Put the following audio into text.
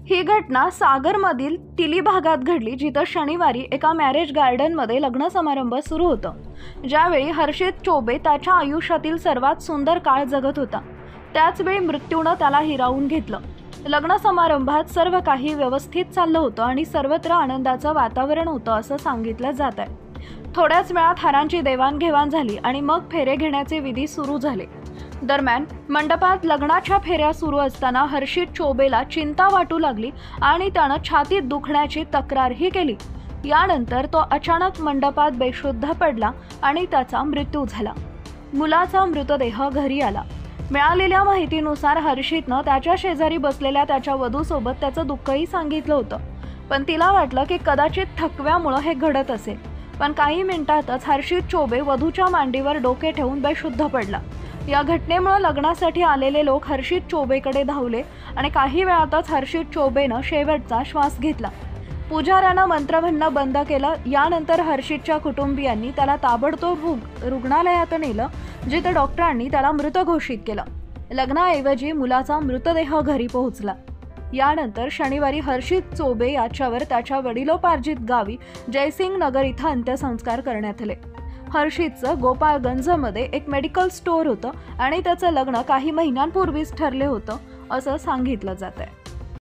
ही घटना सागरमधील तिली भागात घडली, जिथं शनिवारी एका मॅरेज गार्डनमध्ये लग्न समारंभ सुरू होता। ज्यावेळी हर्षित चोबे त्याच्या आयुष्यातील सर्वात सुंदर काळ जगत होता, त्याच वेळी मृत्यूने त्याला हिरावून घेतलं। लग्न समारंभात सर्व काही व्यवस्थित चाललं होतं आणि सर्वत्र आनंदाचं वातावरण होतं असं सांगितलं जात आहे। थोड्याच वेळात हारांची देवाणघेवाण झाली आणि मग फेरे घेण्याचे विधी सुरू झाले। दरम्यान मंडपात लग्नाच्या फेऱ्या सुरू असताना हर्षित चोबेला चिंता वाटू लागली आणि त्यानं छातीत दुखण्याची तक्रारही केली। यानंतर तो अचानक मंडपात बेशुद्ध पडला आणि त्याचा मृत्यू झाला। मुलाचा मृतदेह घरी आला। मिळालेल्या माहितीनुसार हर्षितनं त्याच्या शेजारी बसलेल्या त्याच्या वधूसोबत त्याचं दुःखही सांगितलं होतं, पण तिला वाटलं की कदाचित थकव्यामुळे हे घडत असेल। पण काही मिनिटातच हर्षित चोबे वधूच्या मांडीवर डोके ठेवून बेशुद्ध पडला। या घटनेमुळे लग्नासाठी आलेले लोक हर्षित चोबेकडे धावले आणि काही वेळातच हर्षित चोबेनं शेवटचा श्वास घेतला। पुजाऱ्यानं मंत्र म्हणणं बंद केलं। यानंतर हर्षितच्या कुटुंबियांनी त्याला ताबडतोब रुग्णालयात नेलं, जिथे डॉक्टरांनी त्याला मृत घोषित केलं। लग्नाऐवजी मुलाचा मृतदेह घरी पोहोचला। यानंतर शनिवारी हर्षित चोबे याच्यावर त्याच्या वडिलोपार्जित गावी जयसिंग नगर इथं अंत्यसंस्कार करण्यात आले। हर्षितचं गोपाळगंजमध्ये एक मेडिकल स्टोअर होतं आणि त्याचं लग्न काही महिन्यांपूर्वीच ठरले होतं असं सांगितलं जात आहे।